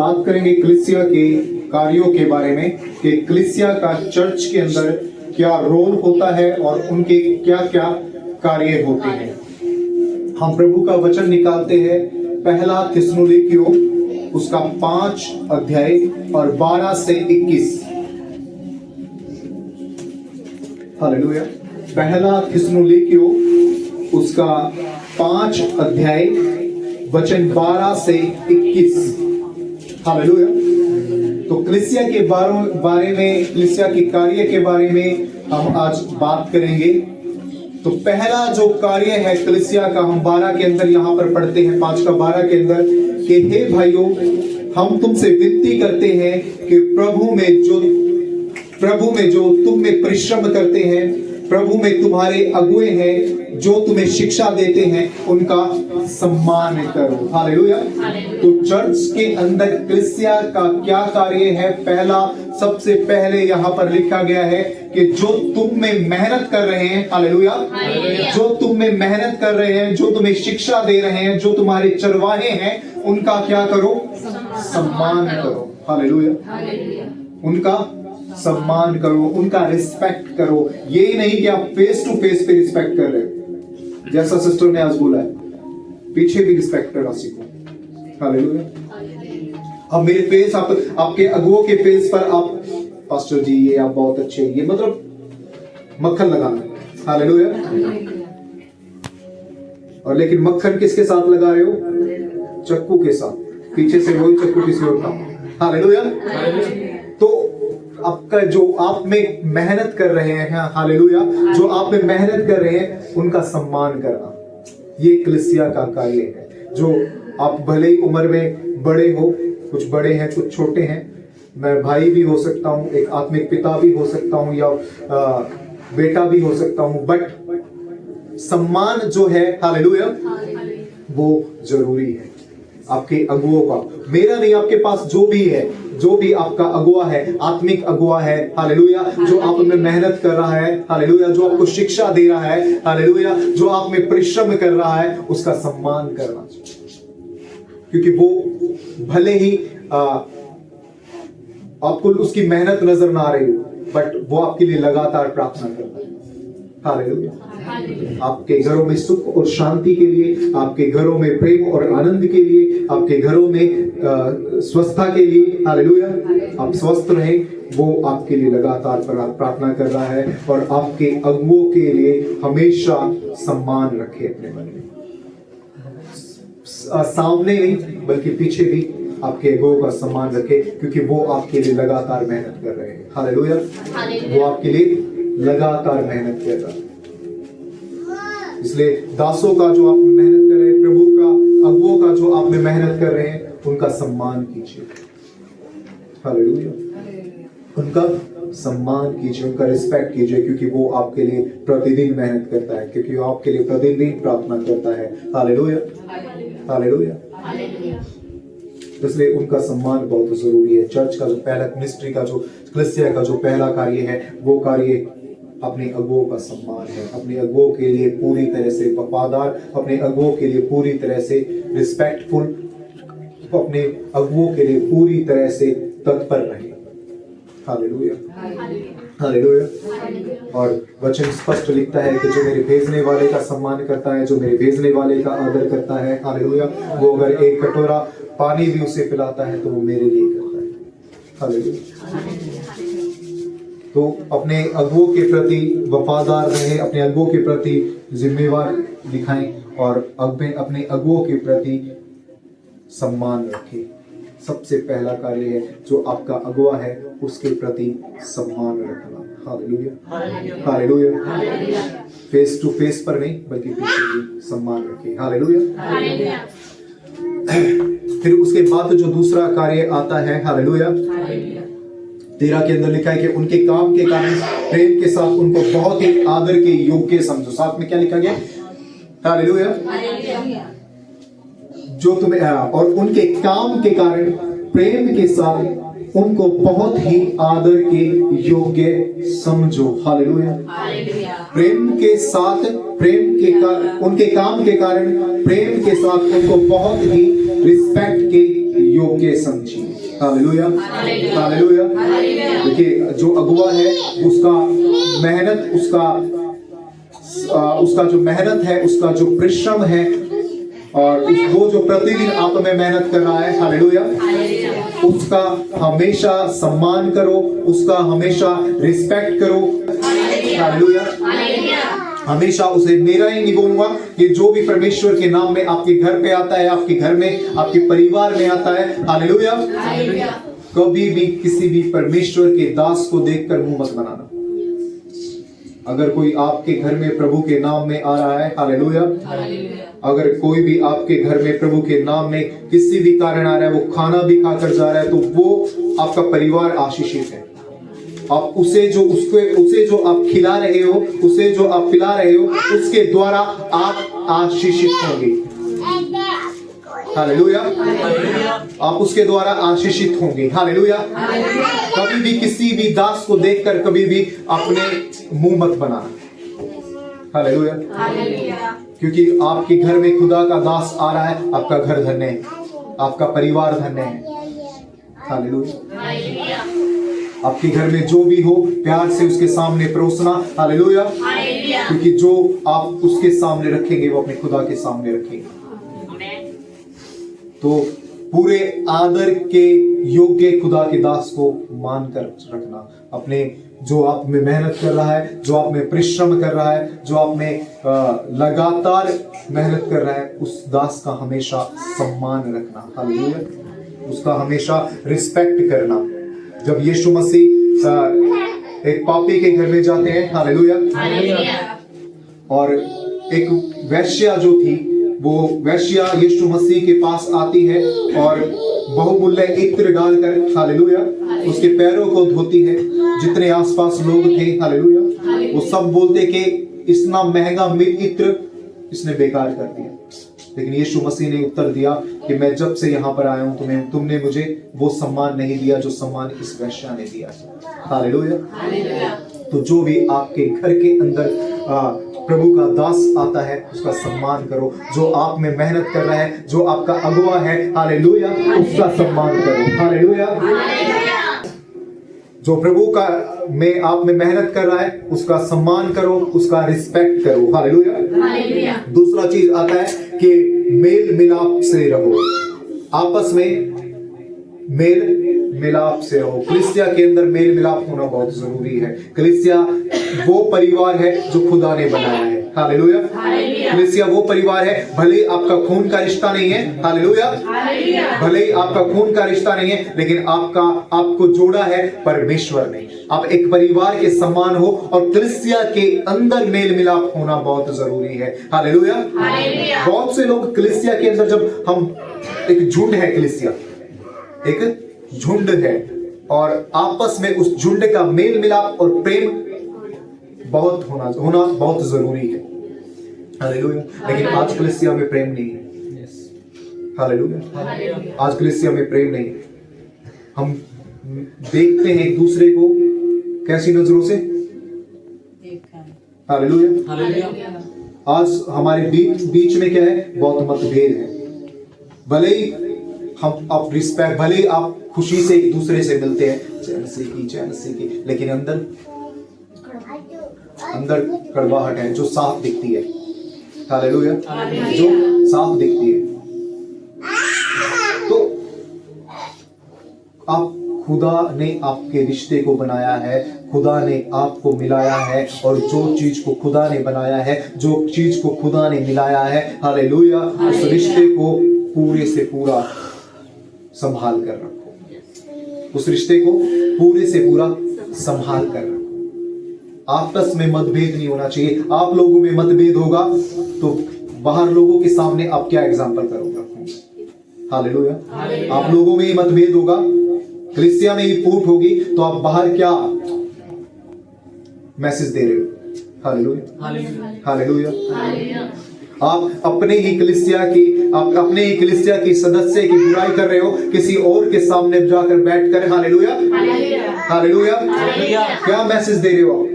बात करेंगे कलीसिया के कार्यों के बारे में कि कलीसिया का चर्च के अंदर क्या रोल होता है और उनके क्या क्या कार्य होते हैं। हम प्रभु का वचन निकालते हैं पहला थिस्सलुनीकियों उसका 5 अध्याय और 12 से 21। हालेलुया। पहला थिस्सलुनीकियों उसका 5 अध्याय वचन 12 से 21। हालेलुया। तो कलीसिया के बारे में, कलीसिया के कार्य के बारे में हम आज बात करेंगे। तो पहला जो कार्य है कलीसिया का, हम 12 के अंदर यहां पर पढ़ते हैं, 5 का 12 के अंदर कि हे भाइयों, हम तुमसे विनती करते हैं कि प्रभु में जो तुम में परिश्रम करते हैं, प्रभु में तुम्हारे अगुए हैं जो तुम्हें शिक्षा देते हैं, उनका सम्मान करो। हालेलुया। तो चर्च के अंदर कलीसिया का क्या कार्य है? पहला, सबसे पहले यहां पर लिखा गया है कि जो तुम में मेहनत कर रहे हैं, हालेलुया, जो तुम में मेहनत कर रहे हैं, जो तुम्हें शिक्षा दे रहे हैं, जो तुम्हारे चरवाहे हैं, उनका क्या करो? सम्मान करो। हालेलुया। उनका सम्मान करो, उनका रिस्पेक्ट करो। ये नहीं कि आप फेस टू फेस पे रिस्पेक्ट कर रहे हो, जैसा सिस्टर ने आज बोला है, पीछे भी रिस्पेक्ट करना सीखो। हालेलुया। अब मेरे फेस, आपके अगुओं के फेस पर आप, पास्टर जी ये आप बहुत अच्छे, ये मतलब मक्खन लगाना। हालेलुया। और लेकिन मक्खन किसके साथ लगा रहे हो? चक्कू के साथ, पीछे से वही चक्कू किसी और का। हालेलुया। तो आपका जो आप में मेहनत कर रहे हैं, हालेलुया, जो आप में मेहनत कर रहे हैं, उनका सम्मान करना, ये कलीसिया का कार्य है। जो आप भले ही उम्र में बड़े हो, कुछ बड़े हैं कुछ छोटे हैं, मैं भाई भी हो सकता हूं, एक आत्मिक पिता भी हो सकता हूं, या बेटा भी हो सकता हूं, बट सम्मान जो है, हालेलुया, वो जरूरी है। आपके अगुओं का, मेरा नहीं, आपके पास जो भी है, जो भी आपका अगुआ है, आत्मिक अगुआ है, हालेलुया, जो आप में मेहनत कर रहा है, हालेलुया, जो आपको शिक्षा दे रहा है, हालेलुया, जो आप में परिश्रम कर रहा है, उसका सम्मान करना चाहिए। क्योंकि वो भले ही आपको उसकी मेहनत नजर ना आ रही हो, बट वो आपके लिए लगातार प्रार्थना करता है। हालेलुया। आपके घरों में सुख और शांति के लिए, आपके घरों में प्रेम और आनंद के लिए, आपके घरों में स्वस्थता के लिए, हालेलुया, आप स्वस्थ रहें, वो आपके लिए लगातार प्रार्थना कर रहा है। और आपके अगुओं के लिए हमेशा सम्मान रखे अपने मन में, सामने नहीं बल्कि पीछे भी आपके अगुओं का सम्मान रखे, क्योंकि वो आपके लिए लगातार मेहनत कर रहे हैं। हालेलुया। वो आपके लिए लगातार मेहनत कर रहा है। इसलिए दासों का जो आप मेहनत कर रहे हैं, प्रभु का अगुओं का जो आप में मेहनत कर रहे हैं, उनका सम्मान कीजिए। हालेलुया। उनका सम्मान कीजिए, उनका रिस्पेक्ट कीजिए, क्योंकि वो आपके लिए प्रतिदिन मेहनत करता है, क्योंकि वो आपके लिए प्रतिदिन प्रार्थना करता है। हालेलुया। हालेलुया। इसलिए उनका सम्मान बहुत जरूरी है। चर्च का जो पहला मिनिस्ट्री का, जो कलीसिया का जो पहला कार्य है, वो कार्य अपने अगुओं का सम्मान है। अपने अगुओं के लिए पूरी तरह से वफादार, अपने अगुओं के लिए पूरी तरह से रिस्पेक्टफुल, अपने अगुओं के लिए पूरी तरह से तत्पर रहे। हालेलुया। हालेलुया। और वचन स्पष्ट लिखता है कि जो मेरे भेजने वाले का सम्मान करता है, जो मेरे भेजने वाले का आदर करता है, हालेलुया, वो अगर एक कटोरा पानी भी उसे पिलाता है तो वो मेरे लिए करता है। हालेलुया। तो अपने अगुओं के प्रति वफादार रहे, अपने अगुओं के प्रति जिम्मेवार दिखाएं और अपने अगुओं के प्रति सम्मान रखें। सबसे पहला कार्य है जो आपका अगुआ है उसके प्रति सम्मान रखना। हालेलुया। हालेलुया। फेस टू फेस पर नहीं बल्कि पीछे भी सम्मान रखें। हालेलुया। फिर उसके बाद जो दूसरा कार्य आता है, हालेलुया, 13 के अंदर लिखा है कि उनके काम के कारण प्रेम के साथ उनको बहुत ही आदर के योग्य समझो। साथ में क्या लिखा गया? हालेलुया। जो तुम्हें, और उनके काम के कारण प्रेम के साथ उनको बहुत ही आदर के योग्य समझो। हालेलुया। प्रेम के साथ, उनके काम के कारण प्रेम के साथ उनको बहुत ही रिस्पेक्ट के योग्य समझिए। Hallelujah, hallelujah. देखिए जो अगुआ है उसका मेहनत, उसका जो मेहनत है, उसका जो परिश्रम है, और वो जो प्रतिदिन आप में मेहनत कर रहा है, हालेलुया, उसका हमेशा सम्मान करो, उसका हमेशा रिस्पेक्ट करो, हालेलुया। हमेशा उसे मेरा ही नहीं बोलूंगा कि जो भी परमेश्वर के नाम में आपके घर पे आता है, आपके घर में, आपके परिवार में आता है, हालेलुया, कभी भी किसी भी परमेश्वर के दास को देखकर मुंह मत बनाना। अगर कोई आपके घर में प्रभु के नाम में आ रहा है, हालेलुया, अगर कोई भी आपके घर में प्रभु के नाम में किसी भी कारण आ रहा है, वो खाना भी खाकर जा रहा है, तो वो आपका परिवार आशीषित है। आप उसे जो आप खिला रहे हो, उसे जो आप पिला रहे हो, उसके द्वारा आप आशीषित होंगे, हालेलुया। आप उसके द्वारा आशीषित होंगे, हालेलुया। कभी भी किसी भी दास को देखकर कभी भी अपने मुंह मत बनाना, हालेलुया, क्योंकि आपके घर में खुदा का दास आ रहा है, आपका घर धन्य है, आपका परिवार धन्य है, हालेलुया। आपके घर में जो भी हो, प्यार से उसके सामने परोसना, हालेलुया, क्योंकि जो आप उसके सामने रखेंगे वो अपने खुदा के सामने रखेंगे। तो पूरे आदर के योग्य खुदा के दास को मान कर रखना। अपने जो आप में मेहनत कर रहा है, जो आप में परिश्रम कर रहा है, जो आप में लगातार मेहनत कर रहा है, उस दास का हमेशा सम्मान रखना, हालेलुया, उसका हमेशा रिस्पेक्ट करना। जब यीशु मसीह एक पापी के घर में जाते हैं, हालेलुया, और एक वेश्या जो थी, वो वेश्या यीशु मसीह के पास आती है और बहुमूल्य इत्र डालकर, हालेलुया, उसके पैरों को धोती है। जितने आसपास लोग थे, हालेलुया, वो सब बोलते कि इतना महंगा इत्र इसने बेकार कर दिया। लेकिन यीशु मसीह ने उत्तर दिया कि मैं जब से यहाँ पर आया हूँ, तुमने मुझे वो सम्मान नहीं दिया जो सम्मान इस वेश्या ने दिया, हालेलुया। तो जो भी आपके घर के अंदर प्रभु का दास आता है, उसका सम्मान करो। जो आप में मेहनत कर रहा है, जो आपका अगुआ है, हालेलुया, उसका सम्मान करो, हालेलुया। जो प्रभु का में आप में मेहनत कर रहा है, उसका सम्मान करो, उसका रिस्पेक्ट करो, हालेलुया। दूसरा चीज आता है कि मेल मिलाप से रहो, आपस में मेल मिलाप से रहो। कलीसिया के अंदर मेल मिलाप होना बहुत जरूरी है। कलीसिया वो परिवार है जो खुदा ने बनाया है, हालेलुया। कलीसिया वो परिवार है, भले आपका खून का रिश्ता नहीं है, हालेलुया, भले आपका खून का रिश्ता नहीं है, लेकिन आपको जोड़ा है परमेश्वर ने। आप एक परिवार के समान हो, और कलीसिया के अंदर मेल मिलाप होना बहुत जरूरी है, हालेलुया। बहुत से लोग कलीसिया के अंदर, जब हम एक झुंड है, कलीसिया एक झुंड है, और आपस में उस झुंड का मेल मिलाप और प्रेम बहुत होना बहुत जरूरी है, हालेलुया। लेकिन आज कलीसिया में प्रेम नहीं है, हालेलुया, आज कलीसिया में प्रेम नहीं है। हम देखते हैं एक दूसरे को कैसी नजरों से, हालेलुया। आज हमारे बीच में क्या है, बहुत मतभेद है। भले ही हम आप रिस्पेक्ट, भले ही आप खुशी से एक दूसरे से मिलते हैं, चैन से की, लेकिन अंदर कड़वाहट है जो साफ दिखती है, हालेलुया, जो साफ दिखती है। तो आप, खुदा ने आपके रिश्ते को बनाया है, खुदा ने आपको मिलाया है, और जो चीज को खुदा ने बनाया है, जो चीज को खुदा ने मिलाया है, हालेलुया, उस रिश्ते को पूरे से पूरा संभाल कर रखो, उस रिश्ते को पूरे से पूरा संभाल कर रखो। आपस में मतभेद नहीं होना चाहिए। आप लोगों में मतभेद होगा तो बाहर लोगों के सामने आप क्या एग्जाम्पल करोगे, हालेलुया। आप लोगों में ही मतभेद होगा, कलीसिया में ही फूट होगी, तो आप बाहर क्या मैसेज दे रहे हो, हालेलुया, हालेलुया। आप अपने ही कलीसिया की सदस्य की बुराई कर रहे हो किसी और के सामने जाकर बैठकर, हालेलुया, हालेलुया, क्या मैसेज दे रहे हो आप?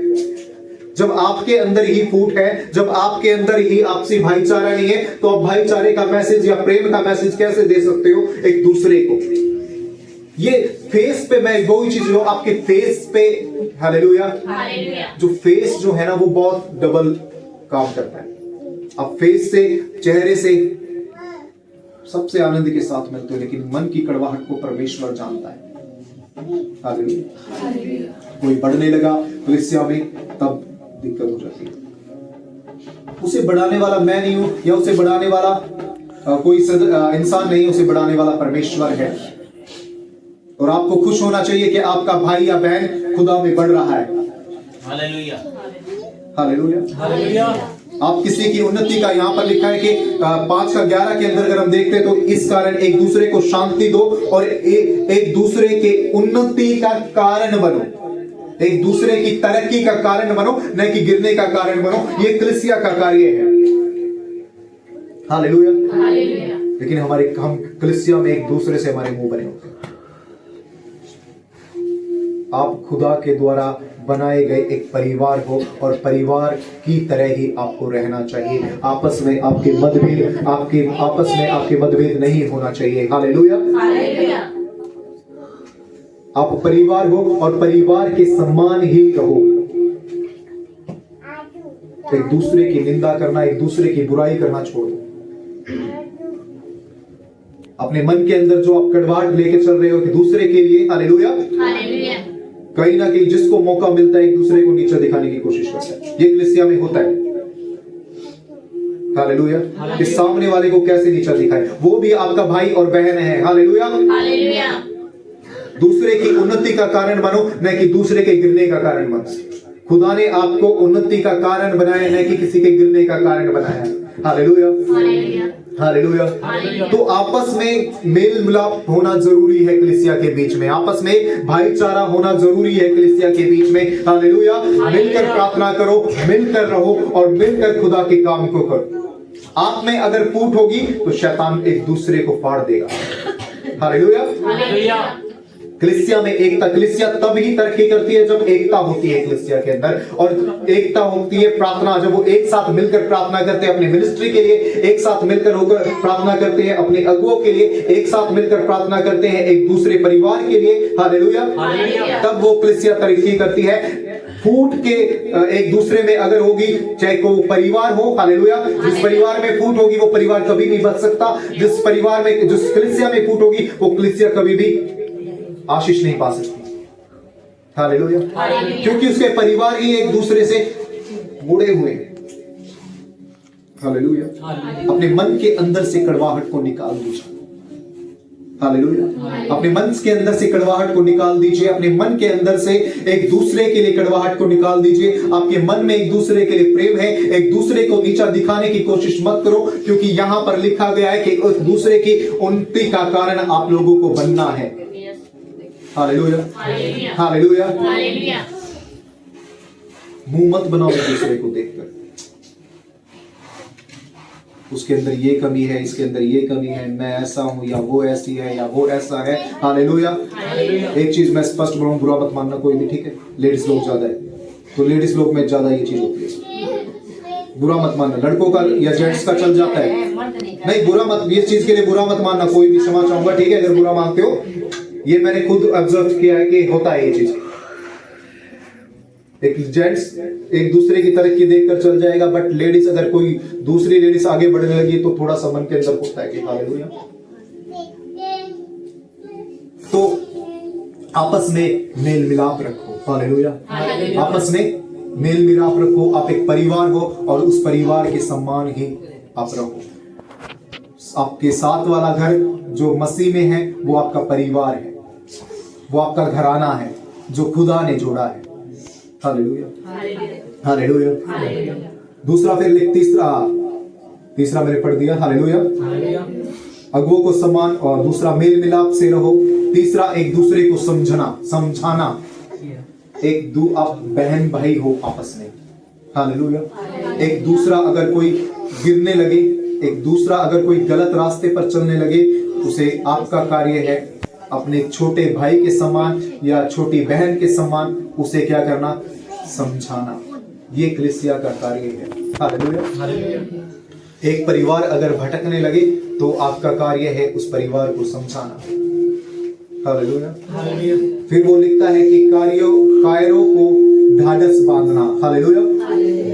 जब आपके अंदर ही फूट है, जब आपके अंदर ही आपसी भाईचारा नहीं है, तो आप भाईचारे का मैसेज या प्रेम का मैसेज कैसे दे सकते हो एक दूसरे को, ये फेस पे, मैं वही चीज जो आपके फेस पे, हालेलुया, जो फेस जो है ना वो बहुत डबल काम करता है। आप फेस से, चेहरे से सबसे आनंद के साथ मिलते हो, लेकिन मन की कड़वाहट को परमेश्वर जानता है। हालेलुया। कोई बढ़ने लगा कलीसिया में, तब दिक्कत हो जाती है। उसे बढ़ाने वाला मैं नहीं हूं, या उसे बढ़ाने वाला कोई इंसान नहीं, उसे बढ़ाने वाला परमेश्वर है। और आपको खुश होना चाहिए कि आपका भाई या बहन खुदा में बढ़ रहा है। Hallelujah, hallelujah, hallelujah. आप किसी की उन्नति का, यहाँ पर लिखा है कि 5:11 के अंदर अगर हम देखते हैं तो इस कारण एक दूसरे को शांति दो और एक दूसरे के उन्नति का कारण बनो, एक दूसरे की तरक्की का कारण बनो, न कि गिरने का कारण बनो। ये कलीसिया का कार्य है। हालेलुया। लेकिन हम कलीसिया में एक दूसरे से हमारे मुंह बने होते हैं। आप खुदा के द्वारा बनाए गए एक परिवार हो और परिवार की तरह ही आपको रहना चाहिए। आपस में आपके मतभेद नहीं होना चाहिए। हालेलुया। आप परिवार हो और परिवार के सम्मान ही रहो। एक दूसरे की निंदा करना, एक दूसरे की बुराई करना छोड़ दो। अपने मन के अंदर जो आप कड़वाहट लेके चल रहे हो कि दूसरे के लिए, हालेलुया, कहीं ना कहीं जिसको मौका मिलता है एक दूसरे को नीचा दिखाने की कोशिश करता है। ये कलीसिया में होता है। हालेलुया। कि सामने वाले को कैसे नीचा दिखाए, वो भी आपका भाई और बहन है। हालेलुया। दूसरे की उन्नति का कारण बनो, न कि दूसरे के गिरने का कारण बनो। खुदा ने आपको उन्नति का कारण बनाया, न कि किसी के गिरने का कारण बनाया। Hallelujah, hallelujah. तो आपस में मेल मिलाप होना जरूरी है कलीसिया के बीच में। आपस में भाईचारा होना जरूरी है कलीसिया के बीच में। हालेलुया। मिलकर प्रार्थना करो, मिलकर रहो और मिलकर खुदा के काम को करो। आप में अगर फूट होगी तो शैतान एक दूसरे को फाड़ देगा। हालेलुया। कलीसिया में एकता, कलीसिया तब ही तरक्की करती है जब एकता होती है कलीसिया के अंदर, और एकता होती है प्रार्थना, जब वो एक साथ मिलकर प्रार्थना करते हैं अपनी मिनिस्ट्री के लिए, एक साथ मिलकर होकर प्रार्थना करते हैं अपने अगुओं के लिए, एक साथ मिलकर प्रार्थना करते हैं एक दूसरे परिवार के लिए। हालेलुया। तब वो कलीसिया तरक्की करती है। फूट के एक दूसरे में अगर होगी, चाहे को परिवार हो, हालेलुया, जिस परिवार में फूट होगी वो परिवार कभी नहीं बच सकता। जिस परिवार में, जिस कलीसिया में फूट होगी वो कलीसिया कभी भी आशीष नहीं पा सकती। हालेलुया। क्योंकि उसके परिवार ही एक दूसरे से मुड़े हुए हैं। हालेलुया। अपने मन के अंदर से कड़वाहट को निकाल दीजिए। हालेलुया। अपने मन के अंदर से कड़वाहट को निकाल दीजिए। अपने मन के अंदर से एक दूसरे के लिए कड़वाहट को निकाल दीजिए। आपके मन में एक दूसरे के लिए प्रेम है। एक दूसरे को नीचा दिखाने की कोशिश मत करो, क्योंकि यहां पर लिखा गया है कि एक दूसरे की उन्नति का कारण आप लोगों को बनना है। Hallelujah, hallelujah. मुंह मत बनाओ एक दूसरे को देखकर, उसके अंदर ये कमी है, इसके अंदर ये कमी है, मैं ऐसा हूं या वो ऐसी है या वो ऐसा है। हालेलुया। एक चीज मैं स्पष्ट बोलूं, बुरा मत मानना कोई भी, ठीक है। लेडीज लोग ज्यादा है तो लेडीज लोग में ज्यादा ये चीज होती है। बुरा मत मानना, लड़कों का या जेंट्स का चल जाता है, नहीं बुरा मत, इस चीज के लिए बुरा मत मानना कोई भी, क्षमा चाहूंगा, ठीक है, अगर बुरा मानते हो। ये मैंने खुद ऑब्जर्व किया है कि होता है ये चीज। एक जेंट्स एक दूसरे की तरक्की देखकर चल जाएगा, बट लेडीज, अगर कोई दूसरी लेडीज आगे बढ़ने लगी तो थोड़ा सा मन के अंदर होता है कि हालेलुया। तो आपस में मेल मिलाप रखो। हालेलुया। आपस में मेल मिलाप रखो। आप एक परिवार हो और उस परिवार के सम्मान ही आप रखो। आपके साथ वाला घर जो मसीह में है वो आपका परिवार है, वो आपका घराना है जो खुदा ने जोड़ा है। Hallelujah, hallelujah. दूसरा फिर लिख, तीसरा मैंने पढ़ दिया। हालेलुया। अगुओं को सम्मान, और दूसरा मेल मिलाप से रहो। तीसरा एक दूसरे को समझाना। आप बहन भाई हो आपस में। हालेलुया। एक दूसरा अगर कोई गिरने लगे, एक दूसरा अगर कोई गलत रास्ते पर चलने लगे, उसे आपका कार्य है अपने छोटे भाई के समान या छोटी बहन के समान उसे क्या करना, समझाना। ये कलीसिया का कार्य है। हालेलुया। एक परिवार अगर भटकने लगे तो आपका कार्य है उस परिवार को समझाना। हालेलुया। फिर वो लिखता है कि कायरों को ढाढ़स बांधना, हालेलुया,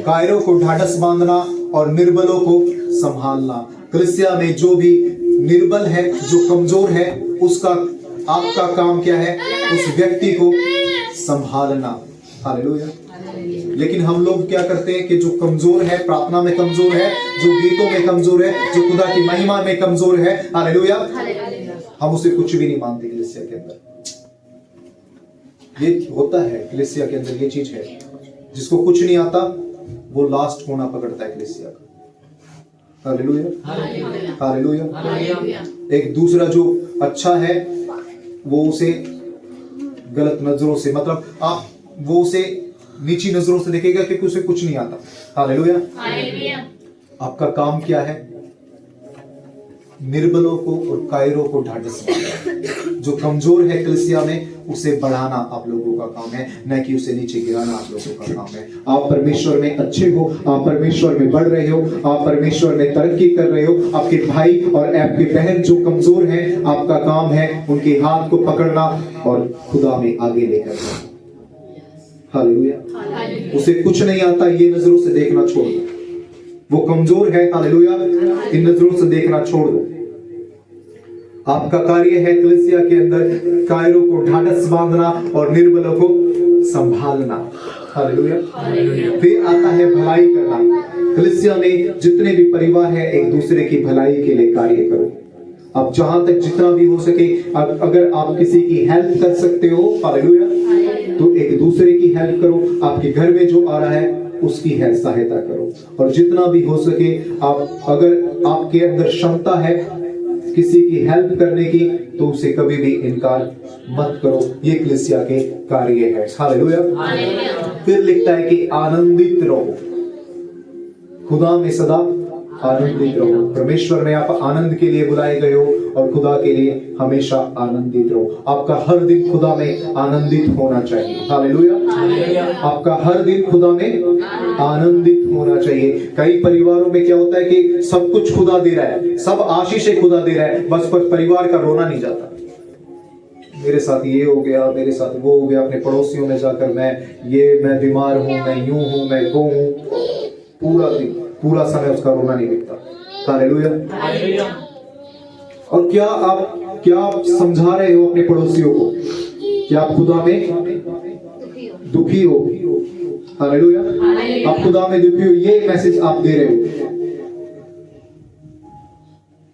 कायरों को ढाढ़स बांधना और निर्बलों को संभालना। कलीसिया में जो भी निर्बल है, जो कमजोर है, उसका आपका काम क्या है? उस व्यक्ति को संभालना, हालेलुया। लेकिन हम लोग क्या करते हैं कि जो कमजोर है, प्रार्थना में कमजोर है, जो गीतों में कमजोर है, जो खुदा की महिमा में कमजोर है, हालेलुया, हम उसे कुछ भी नहीं मानते। कलीसिया के अंदर ये होता है, कलीसिया के अंदर ये चीज है, जिसको कुछ नहीं आता वो लास्ट होना पकड़ता है कलीसिया का। Hallelujah, hallelujah. एक दूसरा जो अच्छा है वो उसे गलत नजरों से, मतलब आप वो उसे नीची नजरों से देखेगा क्योंकि उसे कुछ नहीं आता। हालेलुया। आपका काम क्या है? निर्बलों को और कायरों को ढाढ़स बांधना। जो कमजोर है कलीसिया में उसे बढ़ाना आप लोगों का काम है, न कि उसे नीचे गिराना आप लोगों का काम है। आप परमेश्वर में अच्छे हो, आप परमेश्वर में बढ़ रहे हो, आप परमेश्वर में तरक्की कर रहे हो। आपके भाई और आपकी बहन जो कमजोर हैं, आपका काम है उनके हाथ को पकड़ना और खुदा में आगे लेकर जाना। हालेलुया। उसे कुछ नहीं आता, ये नजरों से देखना छोड़ दो। वो कमजोर है, हालेलुया, इन नजरों से देखना छोड़ दो। आपका कार्य है कलीसिया के अंदर कायरों को ढाढ़स बांधना और निर्बलों को संभालना। हालेलुया। फिर आता है भलाई करना। कलीसिया में जितने भी परिवार है, एक दूसरे की भलाई के लिए कार्य करो। अब जहां तक जितना भी हो सके, अगर आप किसी की हेल्प कर सकते हो, हालेलुया, तो एक दूसरे की हेल्प करो। आपके घर में जो आ रहा है उसकी है सहायता करो। और जितना भी हो सके, आप अगर आपके अंदर क्षमता है किसी की हेल्प करने की, तो उसे कभी भी इनकार मत करो। ये कलीसिया के कार्य है। हालेलुया। फिर लिखता है कि आनंदित रहो, खुदा में सदा आनंदित रहो। परमेश्वर में आप आनंद के लिए बुलाए गए हो और खुदा के लिए हमेशा आनंदित रहो। आपका हर दिन खुदा में आनंदित होना चाहिए। हालेलुया। आपका हर दिन खुदा में आनंदित होना चाहिए। कई परिवारों में क्या होता है कि सब कुछ खुदा दे रहा है, सब आशीष खुदा दे रहा है, बस पर परिवार का रोना नहीं जाता। मेरे साथ ये हो गया, मेरे साथ वो हो गया। अपने पड़ोसियों में जाकर मैं बीमार हूँ, मैं यूं हूँ, मैं वो हूँ, पूरा दिन पूरा समय उसका रोना नहीं दिखता। हालेलुया। और क्या आप समझा रहे हो अपने पड़ोसियों को कि आप खुदा में दुखी हो? हालेलुया। आप खुदा में दुखी हो, ये मैसेज आप दे रहे हो।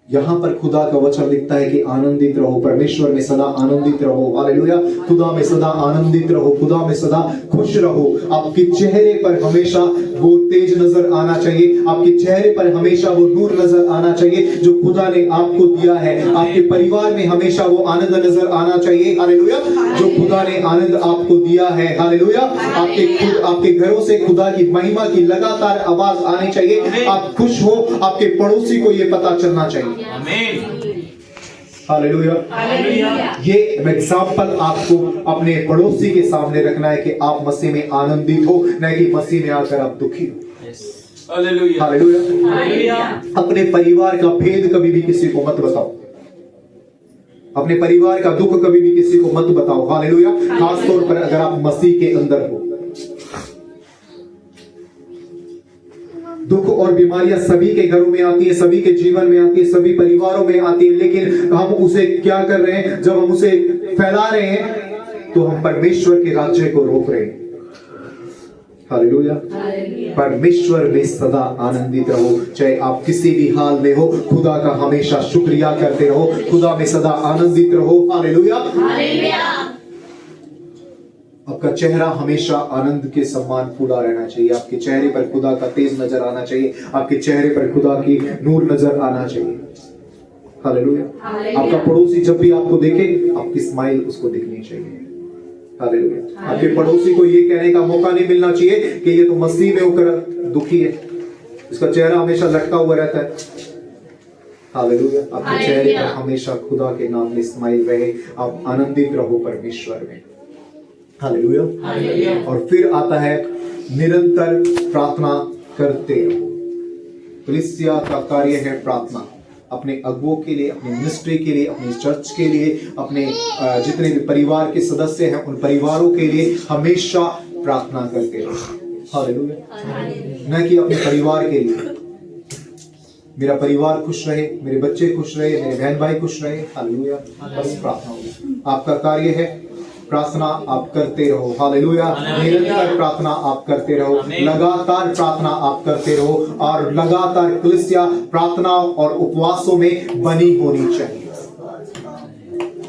यहां पर खुदा का वचन लिखता है कि आनंदित रहो, परमेश्वर में सदा आनंदित रहो। हालेलुया। खुदा में सदा आनंदित रहो, खुदा में सदा खुश रहो। आपके चेहरे पर हमेशा वो तेज नजर आना चाहिए, आपके चेहरे पर हमेशा वो नूर नजर आना चाहिए जो खुदा ने आपको दिया है। आपके परिवार में हमेशा वो आनंद नजर आना चाहिए। हालेलुया। जो खुदा ने आनंद आपको दिया है। हालेलुया। आपके घरों से खुदा की महिमा की लगातार आवाज आनी चाहिए। आप खुश हो, आपके पड़ोसी को ये पता चलना चाहिए। हालेलुया। ये एग्जाम्पल आपको अपने पड़ोसी के सामने रखना है कि आप मसीह में आनंदित हो, न कि मसीह में आकर आप दुखी हो। हालेलुया। अपने परिवार का भेद कभी भी किसी को मत बताओ, अपने परिवार का दुख कभी भी किसी को मत बताओ। हालेलुया। खास तौर पर अगर आप मसीह के अंदर हो। दुख और बीमारियां सभी के घरों में आती है, सभी के जीवन में आती है, सभी परिवारों में आती है, लेकिन हम उसे क्या कर रहे हैं? जब हम उसे फैला रहे हैं तो हम परमेश्वर के राज्य को रोक रहे हैं। हालेलुया। परमेश्वर में सदा आनंदित रहो, चाहे आप किसी भी हाल में हो। खुदा का हमेशा शुक्रिया करते रहो, खुदा में सदा आनंदित रहो। हालेलुया। आपका चेहरा हमेशा आनंद के सम्मान फूला रहना चाहिए। आपके चेहरे पर खुदा का तेज नजर आना चाहिए, आपके चेहरे पर खुदा की नूर नजर आना चाहिए। हालेलुया। आपका पड़ोसी जब भी आपको देखे, आपकी स्माइल उसको दिखनी चाहिए। हालेलुया। आपके पड़ोसी को ये कहने का मौका नहीं मिलना चाहिए कि ये तो मसीह में होकर दुखी है, इसका चेहरा हमेशा लटका हुआ रहता है। हालेलुया। आपके चेहरे पर हमेशा खुदा के नाम में स्माइल रहे, आप आनंदित रहो परमेश्वर में। हालेलुया। और फिर आता है निरंतर प्रार्थना करते रहो। कलीसिया का कार्य है प्रार्थना। अपने अगुओं के लिए, अपनी मिनिस्ट्री के लिए, अपनी चर्च के लिए, अपने जितने भी परिवार के सदस्य हैं उन परिवारों के लिए हमेशा प्रार्थना करते रहो। हालेलुया। न कि अपने परिवार के लिए, मेरा परिवार खुश रहे, मेरे बच्चे खुश रहे, मेरे बहन भाई खुश रहे। हालेलुया। बस प्रार्थना होगी। आपका कार्य है प्रार्थना आप करते रहो। हालेलुया। निरंतर प्रार्थना आप करते रहो, लगातार प्रार्थना आप करते रहो और लगातार कलीसिया प्रार्थना और उपवासों में बनी होनी चाहिए।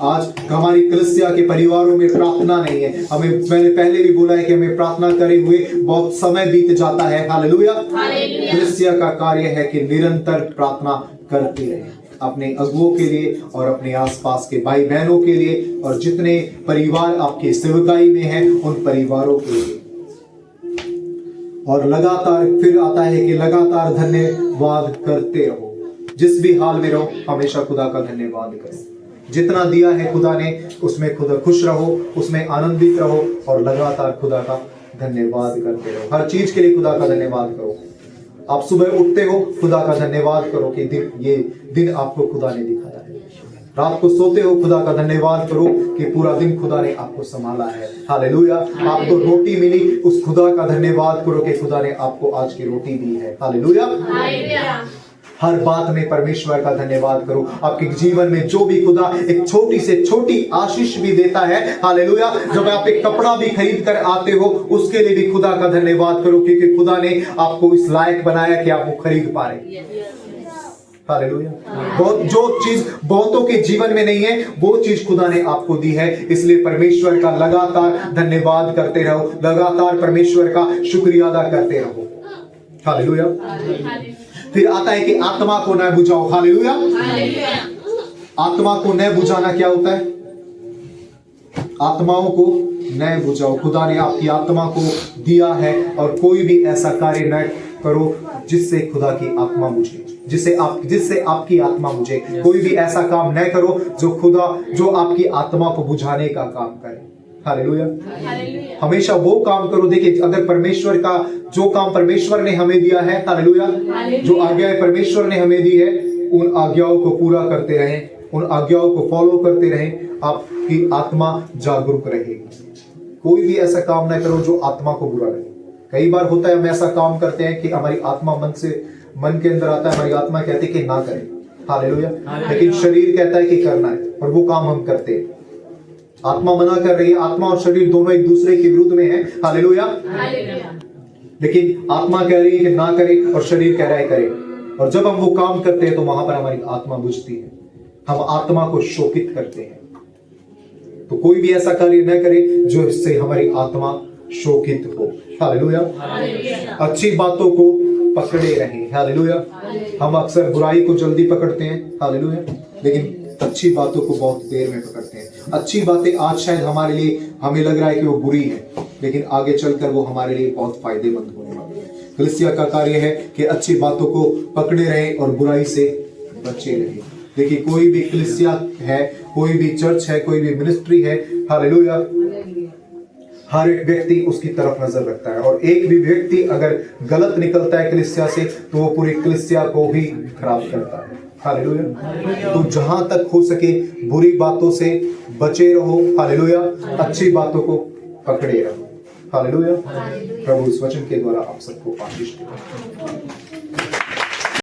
आज हमारी कलीसिया के परिवारों में प्रार्थना नहीं है। मैंने पहले भी बोला है कि हमें प्रार्थना करे हुए बहुत समय बीत जाता है। हालेलुया। कलीसिया का कार्य है कि निरंतर प्रार्थना करते रहें, अपने अगुओं के लिए और अपने आसपास के भाई बहनों के लिए और जितने परिवार आपके सेवकाई में हैं उन परिवारों के लिए। और लगातार फिर आता है कि लगातार धन्यवाद करते रहो। जिस भी हाल में रहो हमेशा खुदा का धन्यवाद करो। जितना दिया है खुदा ने उसमें खुदा खुश रहो, उसमें आनंदित रहो और लगातार खुदा का धन्यवाद करते रहो। हर चीज के लिए खुदा का धन्यवाद करो। आप सुबह उठते हो खुदा का धन्यवाद करो कि ये दिन आपको खुदा ने दिखाया है। रात को सोते हो खुदा का धन्यवाद करो कि पूरा दिन खुदा ने आपको संभाला है। हालेलुया। आपको रोटी मिली, उस खुदा का धन्यवाद करो कि खुदा ने आपको आज की रोटी दी है। हालेलुया। हर बात में परमेश्वर का धन्यवाद करो। आपके जीवन में जो भी खुदा एक छोटी से छोटी आशीष भी देता है, हालेलुया, जब आप एक कपड़ा भी खरीद कर आते हो उसके लिए भी खुदा का धन्यवाद करो क्योंकि खुदा ने आपको इस लायक बनाया कि आप वो खरीद पा रहे। हालेलुया। बहुत जो चीज बहुतों के जीवन में नहीं है वो चीज खुदा ने आपको दी है, इसलिए परमेश्वर का लगातार धन्यवाद करते रहो, लगातार परमेश्वर का शुक्रिया अदा करते रहो। हालेलुया। फिर आता है कि आत्मा को न बुझाओ। हालेलुया। आत्मा को न बुझाना क्या होता है? आत्माओं को न बुझाओ। खुदा ने आपकी आत्मा को दिया है और कोई भी ऐसा कार्य न करो जिससे खुदा की आत्मा बुझे, जिससे आपकी आत्मा बुझे। कोई भी ऐसा काम न करो जो आपकी आत्मा को बुझाने का काम करे। हालेलुया। हमेशा वो काम करो। देखिए, अगर परमेश्वर का जो काम परमेश्वर ने हमें दिया है, हालेलुया, जो आज्ञाएं परमेश्वर ने हमें दी है उन आज्ञाओं को पूरा करते रहें, उन आज्ञाओं को फॉलो करते रहें, आपकी आत्मा जागरूक रहेगी। कोई भी ऐसा काम ना करो जो आत्मा को बुरा लगे। कई बार होता है हम ऐसा काम करते हैं कि हमारी आत्मा मन के अंदर आता है, हमारी आत्मा कहती है कि ना करें। हालेलुया। लेकिन शरीर कहता है कि करना है और वो काम हम करते हैं। आत्मा मना कर रही है, आत्मा और शरीर दोनों एक दूसरे के विरुद्ध में है। हालेलुया। लेकिन आत्मा कह रही है कि ना करे और शरीर कह रहा है करे, और जब हम वो काम करते हैं तो वहां पर हमारी आत्मा बुझती है, हम आत्मा को शोकित करते हैं। तो कोई भी ऐसा कार्य न करे जो इससे हमारी आत्मा शोकित हो। हालेलुया। अच्छी बातों को पकड़े रहें। हालेलुया। हम अक्सर बुराई को जल्दी पकड़ते हैं, हालेलुया, लेकिन अच्छी बातों को बहुत देर में पकड़ते हैं। अच्छी बातें आज शायद हमारे लिए हमें लग रहा है कि वो बुरी है, लेकिन आगे चलकर वो हमारे लिए बहुत फायदेमंद होने वाली है। कलीसिया का कार्य है कि अच्छी बातों को पकड़े रहें और बुराई से बचे रहें। देखिए, कोई भी कलीसिया है, कोई भी चर्च है, कोई भी मिनिस्ट्री है, हालेलुया, हर एक व्यक्ति उसकी तरफ नजर रखता है, और एक भी व्यक्ति अगर गलत निकलता है कलीसिया से तो वो पूरी कलीसिया को भी खराब करता है। हालेलुया। तो जहां तक हो सके बुरी बातों से बचे रहो। हालेलुया। अच्छी बातों को पकड़े रहो। हालेलुया। प्रभु इस वचन के द्वारा आप सबको आशीष दे।